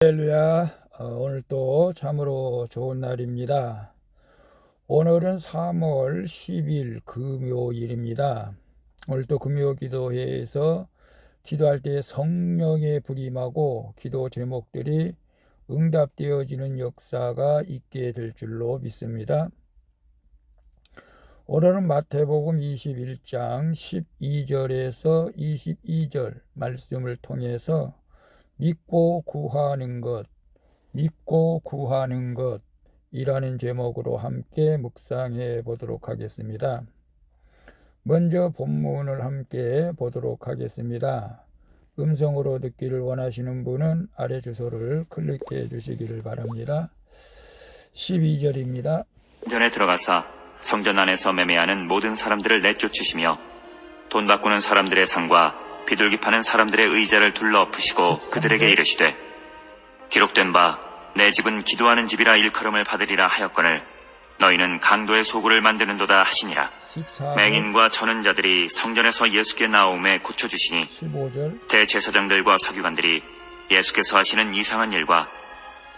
할렐루야. 오늘 또 참으로 좋은 날입니다. 오늘은 3월 10일 금요일입니다. 오늘 또 금요 기도회에서 기도할 때 성령의 불임하고 기도 제목들이 응답되어지는 역사가 있게 될 줄로 믿습니다. 오늘은 마태복음 21장 12절에서 22절 말씀을 통해서 믿고 구하는 것이라는 제목으로 함께 묵상해 보도록 하겠습니다. 먼저 본문을 함께 보도록 하겠습니다. 음성으로 듣기를 원하시는 분은 아래 주소를 클릭해 주시기를 바랍니다. 12절입니다. 성전에 들어가사 성전 안에서 매매하는 모든 사람들을 내쫓으시며 돈 바꾸는 사람들의 상과 비둘기 파는 사람들의 의자를 둘러 엎으시고 그들에게 이르시되 기록된 바 내 집은 기도하는 집이라 일컬음을 받으리라 하였거늘 너희는 강도의 소굴을 만드는도다 하시니라. 14절. 맹인과 저는 자들이 성전에서 예수께 나오매 고쳐주시니 15절. 대제사장들과 서기관들이 예수께서 하시는 이상한 일과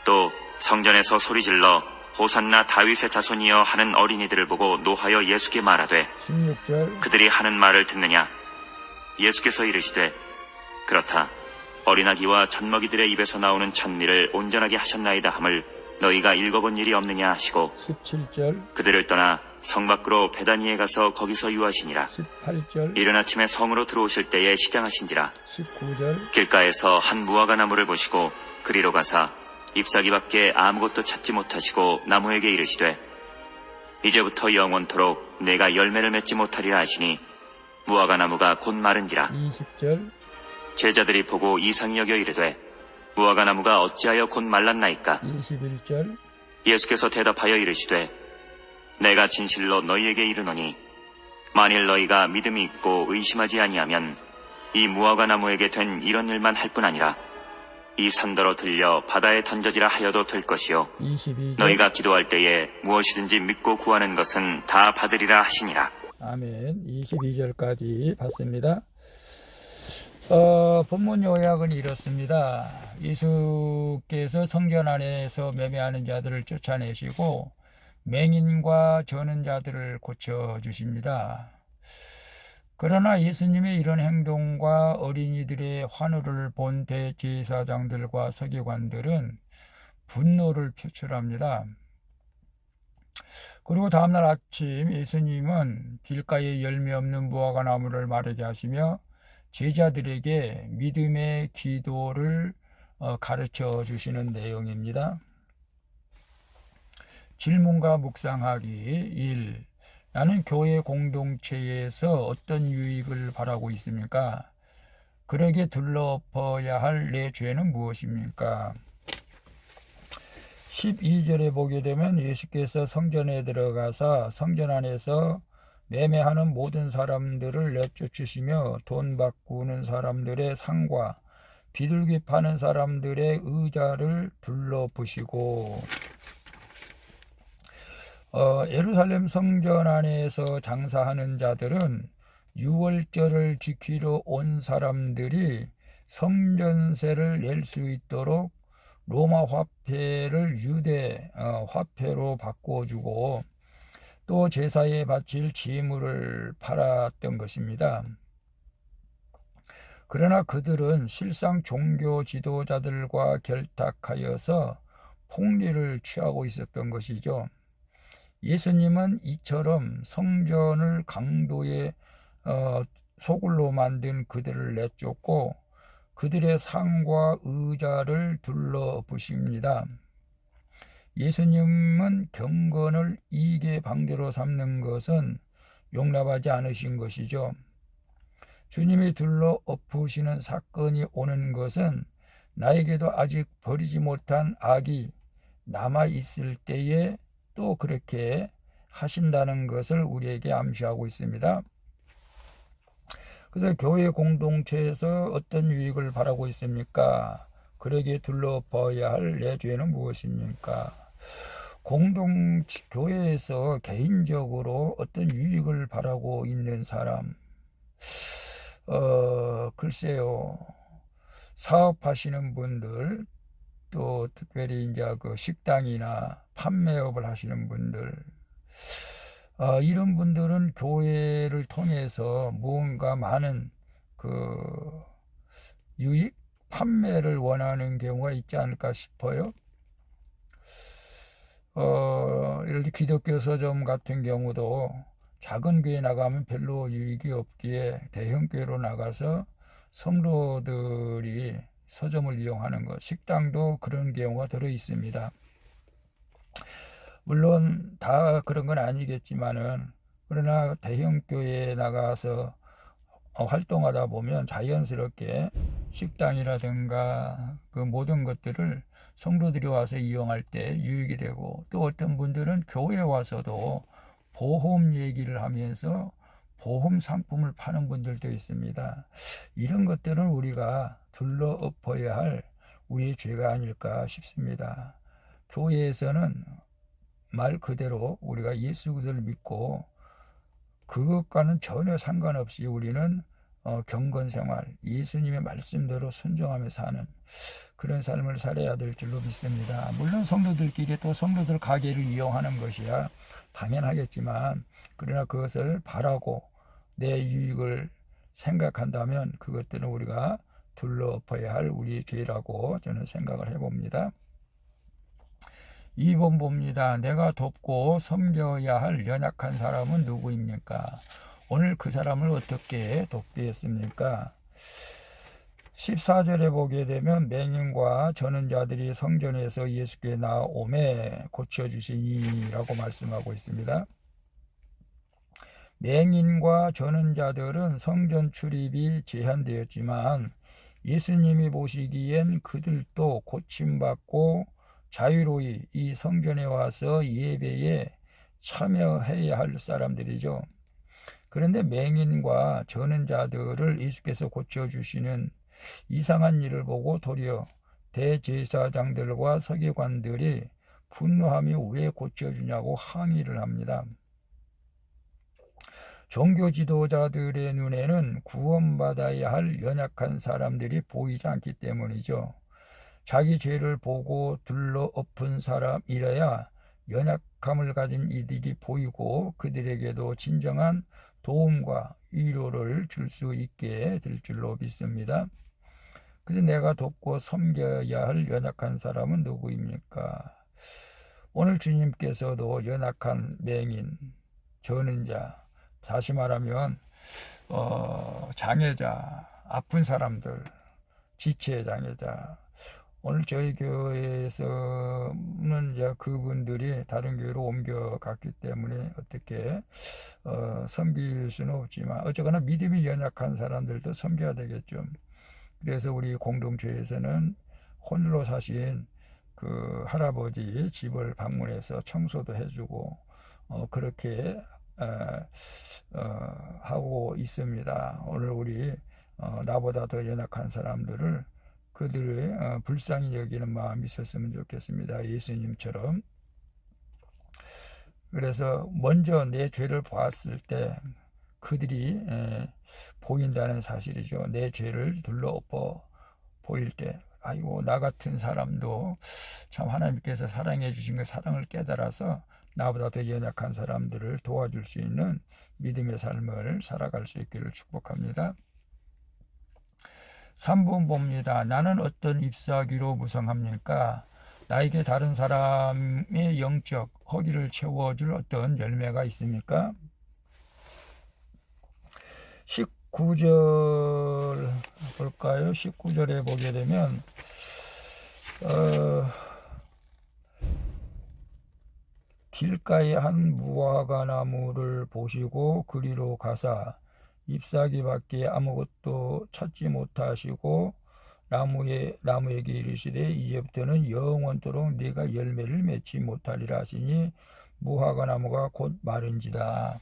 또 성전에서 소리질러 호산나 다윗의 자손이여 하는 어린이들을 보고 노하여 예수께 말하되 16절. 그들이 하는 말을 듣느냐. 예수께서 이르시되 그렇다. 어린아기와 젖먹이들의 입에서 나오는 찬미를 온전하게 하셨나이다 함을 너희가 읽어본 일이 없느냐 하시고 17절. 그들을 떠나 성 밖으로 베다니에 가서 거기서 유하시니라. 18절. 이른 아침에 성으로 들어오실 때에 시장하신지라. 19절. 길가에서 한 무화과 나무를 보시고 그리로 가사 잎사귀밖에 아무것도 찾지 못하시고 나무에게 이르시되 이제부터 영원토록 내가 열매를 맺지 못하리라 하시니 무화과 나무가 곧 마른지라. 20절. 제자들이 보고 이상히 여겨 이르되 무화과 나무가 어찌하여 곧 말랐나이까. 21절. 예수께서 대답하여 이르시되 내가 진실로 너희에게 이르노니 만일 너희가 믿음이 있고 의심하지 아니하면 이 무화과 나무에게 된 이런 일만 할 뿐 아니라 이 산더러 들려 바다에 던져지라 하여도 될 것이요 22절. 너희가 기도할 때에 무엇이든지 믿고 구하는 것은 다 받으리라 하시니라. 아멘. 22절까지 봤습니다. 본문 요약은 이렇습니다. 예수께서 성전 안에서 매매하는 자들을 쫓아내시고 맹인과 저는 자들을 고쳐주십니다. 그러나 예수님의 이런 행동과 어린이들의 환호를 본 대제사장들과 서기관들은 분노를 표출합니다. 그리고 다음날 아침 예수님은 길가에 열매 없는 무화과 나무를 마르게 하시며 제자들에게 믿음의 기도를 가르쳐 주시는 내용입니다. 질문과 묵상하기 1. 나는 교회 공동체에서 어떤 유익을 바라고 있습니까? 그에게 둘러엎어야 할 내 죄는 무엇입니까? 12절에 보게 되면 예수께서 성전에 들어가사 성전 안에서 매매하는 모든 사람들을 내쫓으시며 돈 바꾸는 사람들의 상과 비둘기 파는 사람들의 의자를 둘러부시고 예루살렘 성전 안에서 장사하는 자들은 유월절을 지키러 온 사람들이 성전세를 낼 수 있도록 로마 화폐를 유대 화폐로 바꿔주고 또 제사에 바칠 제물을 팔았던 것입니다. 그러나 그들은 실상 종교 지도자들과 결탁하여서 폭리를 취하고 있었던 것이죠. 예수님은 이처럼 성전을 강도의 소굴로 만든 그들을 내쫓고 그들의 상과 의자를 둘러부십니다. 예수님은 경건을 이익의 방대로 삼는 것은 용납하지 않으신 것이죠. 주님이 둘러엎으시는 사건이 오는 것은 나에게도 아직 버리지 못한 악이 남아있을 때에 또 그렇게 하신다는 것을 우리에게 암시하고 있습니다. 그래서 교회 공동체에서 어떤 유익을 바라고 있습니까? 그에게 둘러봐야 할 내 죄는 무엇입니까? 교회에서 개인적으로 어떤 유익을 바라고 있는 사람, 글쎄요, 사업하시는 분들, 또 특별히 이제 그 식당이나 판매업을 하시는 분들, 이런 분들은 교회를 통해서 무언가 많은 그 유익, 판매를 원하는 경우가 있지 않을까 싶어요. 예를 들어 기독교 서점 같은 경우도 작은 교회 나가면 별로 유익이 없기에 대형 교회로 나가서 성도들이 서점을 이용하는 것, 식당도 그런 경우가 들어 있습니다. 물론 다 그런 건 아니겠지만은, 그러나 대형 교회에 나가서 활동하다 보면 자연스럽게 식당이라든가 그 모든 것들을 성도들이 와서 이용할 때 유익이 되고, 또 어떤 분들은 교회에 와서도 보험 얘기를 하면서 보험 상품을 파는 분들도 있습니다. 이런 것들은 우리가 둘러 엎어야 할 우리의 죄가 아닐까 싶습니다. 교회에서는 말 그대로 우리가 예수 그리스도를 믿고 그것과는 전혀 상관없이 우리는 경건 생활, 예수님의 말씀대로 순종하며 사는 그런 삶을 살아야 될 줄로 믿습니다. 물론 성도들끼리 또 성도들 가게를 이용하는 것이야 당연하겠지만, 그러나 그것을 바라고 내 유익을 생각한다면 그것들은 우리가 둘러엎어야 할 우리의 죄라고 저는 생각을 해봅니다. 2번 봅니다. 내가 돕고 섬겨야 할 연약한 사람은 누구입니까? 오늘 그 사람을 어떻게 돕겠습니까? 14절에 보게 되면 맹인과 저는 자들이 성전에서 예수께 나오매 고쳐주시니 라고 말씀하고 있습니다. 맹인과 저는 자들은 성전 출입이 제한되었지만 예수님이 보시기엔 그들도 고침받고 자유로이 이 성전에 와서 예배에 참여해야 할 사람들이죠. 그런데 맹인과 저는 자들을 예수께서 고쳐주시는 이상한 일을 보고 도리어 대제사장들과 서기관들이 분노하며 왜 고쳐주냐고 항의를 합니다. 종교 지도자들의 눈에는 구원받아야 할 연약한 사람들이 보이지 않기 때문이죠. 자기 죄를 보고 둘러엎은 사람이라야 연약함을 가진 이들이 보이고 그들에게도 진정한 도움과 위로를 줄 수 있게 될 줄로 믿습니다. 그래서 내가 돕고 섬겨야 할 연약한 사람은 누구입니까? 오늘 주님께서도 연약한 맹인, 저는 자, 다시 말하면 장애자, 아픈 사람들, 지체 장애자, 오늘 저희 교회에서는 이제 그분들이 다른 교회로 옮겨갔기 때문에 어떻게 섬길 수는 없지만, 어쨌거나 믿음이 연약한 사람들도 섬겨야 되겠죠. 그래서 우리 공동체에서는 홀로 사신 그 할아버지 집을 방문해서 청소도 해주고 그렇게 하고 있습니다. 오늘 우리 나보다 더 연약한 사람들을 그들의 불쌍히 여기는 마음이 있었으면 좋겠습니다. 예수님처럼. 그래서 먼저 내 죄를 보았을 때 그들이 보인다는 사실이죠. 내 죄를 둘러엎어 보일 때, 아이고 나 같은 사람도 참 하나님께서 사랑해 주신 그 사랑을 깨달아서 나보다 더 연약한 사람들을 도와줄 수 있는 믿음의 삶을 살아갈 수 있기를 축복합니다. 3번 봅니다. 나는 어떤 잎사귀로 무성합니까? 나에게 다른 사람의 영적 허기를 채워줄 어떤 열매가 있습니까? 19절 볼까요? 19절에 보게 되면 길가에 한 무화과 나무를 보시고 그리로 가사 잎사귀밖에 아무것도 찾지 못하시고 나무에게 이르시되 이제부터는 영원토록 네가 열매를 맺지 못하리라 하시니 무화과 나무가 곧 마른지다.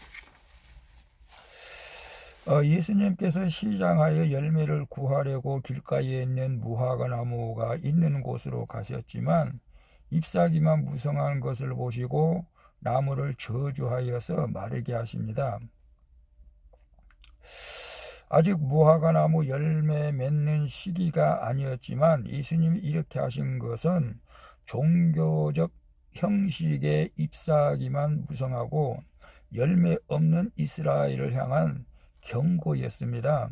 예수님께서 시장하여 열매를 구하려고 길가에 있는 무화과 나무가 있는 곳으로 가셨지만 잎사귀만 무성한 것을 보시고 나무를 저주하여서 마르게 하십니다. 아직 무화과 나무 열매 맺는 시기가 아니었지만 예수님이 이렇게 하신 것은 종교적 형식에 잎사귀만 무성하고 열매 없는 이스라엘을 향한 경고였습니다.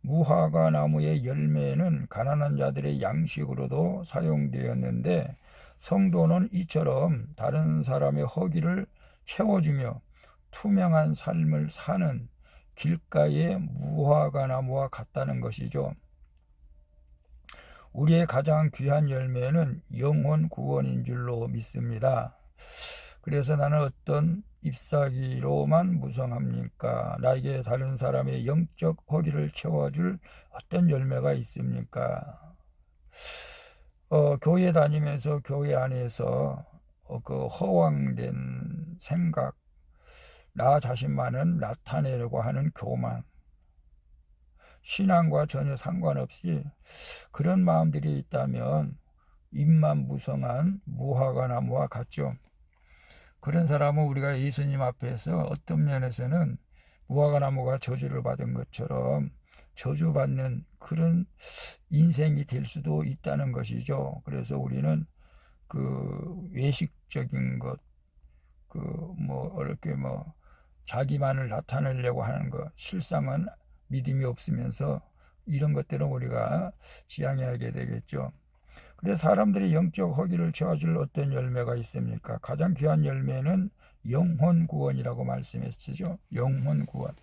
무화과 나무의 열매는 가난한 자들의 양식으로도 사용되었는데 성도는 이처럼 다른 사람의 허기를 채워주며 투명한 삶을 사는 길가의 무화과 나무와 같다는 것이죠. 우리의 가장 귀한 열매는 영혼 구원인 줄로 믿습니다. 그래서 나는 어떤 잎사귀로만 무성합니까? 나에게 다른 사람의 영적 허기를 채워줄 어떤 열매가 있습니까? 교회 다니면서 교회 안에서 그 허황된 생각, 나 자신만은 나타내려고 하는 교만, 신앙과 전혀 상관없이 그런 마음들이 있다면 잎만 무성한 무화과 나무와 같죠. 그런 사람은 우리가 예수님 앞에서 어떤 면에서는 무화과 나무가 저주를 받은 것처럼 저주받는 그런 인생이 될 수도 있다는 것이죠. 그래서 우리는 그 외식적인 것, 이렇게 자기만을 나타내려고 하는 것, 실상은 믿음이 없으면서 이런 것들은 우리가 지양해야게 되겠죠. 그래서 사람들이 영적 허기를 채워줄 어떤 열매가 있습니까? 가장 귀한 열매는 영혼 구원이라고 말씀했죠. 영혼 구원.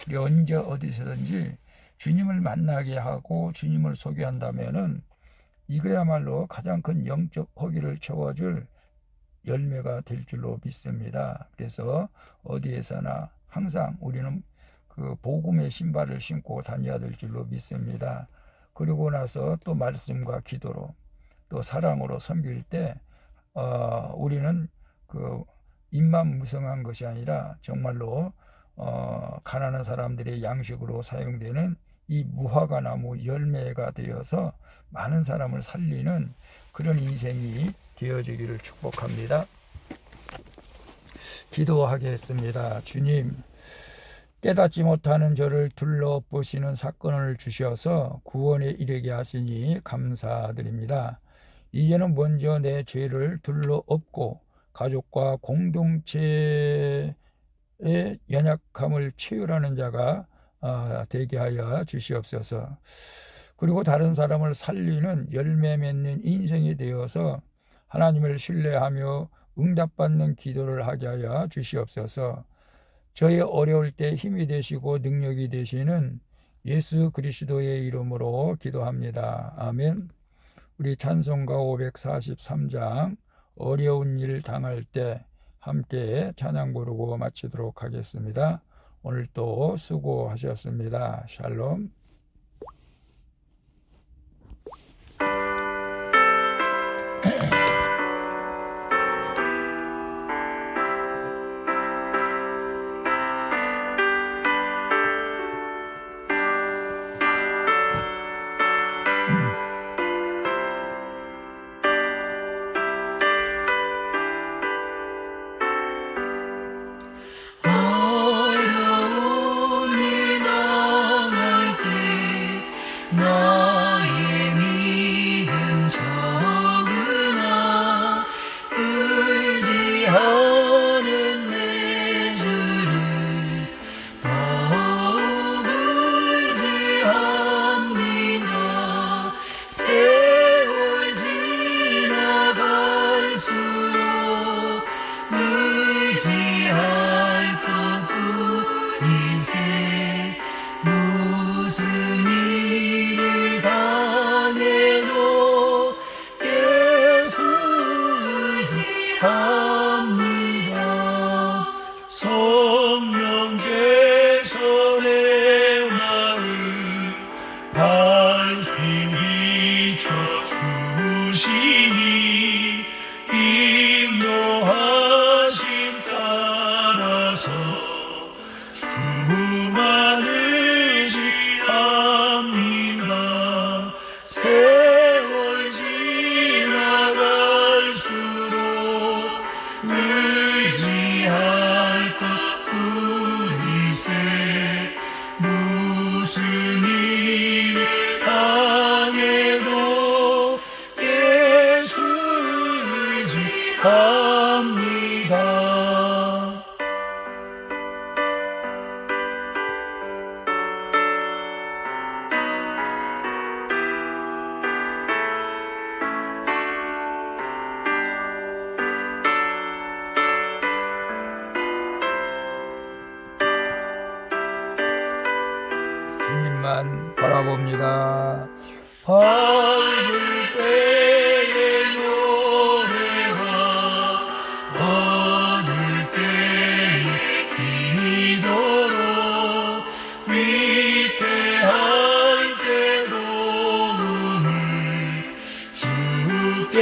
우리 언제 어디서든지 주님을 만나게 하고 주님을 소개한다면은 이거야말로 가장 큰 영적 허기를 채워줄 열매가 될 줄로 믿습니다. 그래서 어디에서나 항상 우리는 그 복음의 신발을 신고 다녀야 될 줄로 믿습니다. 그리고 나서 또 말씀과 기도로 또 사랑으로 섬길 때 우리는 그 입만 무성한 것이 아니라 정말로 가난한 사람들의 양식으로 사용되는 이 무화과 나무 열매가 되어서 많은 사람을 살리는 그런 인생이 되어지기를 축복합니다. 기도하겠습니다. 주님, 깨닫지 못하는 저를 둘러보시는 사건을 주셔서 구원에 이르게 하시니 감사드립니다. 이제는 먼저 내 죄를 둘러엎고 가족과 공동체의 연약함을 치유하는 자가 되게 하여 주시옵소서. 그리고 다른 사람을 살리는 열매 맺는 인생이 되어서 하나님을 신뢰하며 응답받는 기도를 하게 하여 주시옵소서. 저의 어려울 때 힘이 되시고 능력이 되시는 예수 그리스도의 이름으로 기도합니다. 아멘. 우리 찬송가 543장 어려운 일 당할 때 함께 찬양 부르고 마치도록 하겠습니다. 오늘도 수고하셨습니다. 샬롬. 나의 믿음 적으나 의지하는 내 주를 더욱 의지합니다. 세월 지나갈수록 의지할 것뿐이세. 무슨 일을 당해도 예수 의지합니다. 성령께서 내 마음 밝히 비춰주시니 인도하심 따라서 주만 의지합니다. 세월 지나갈수록 의지할 것뿐이세. 합니다. 주님만 바라봅니다. 밝을 때의 노래와 어두울 때의 기도로 위태할 때 도움을 주께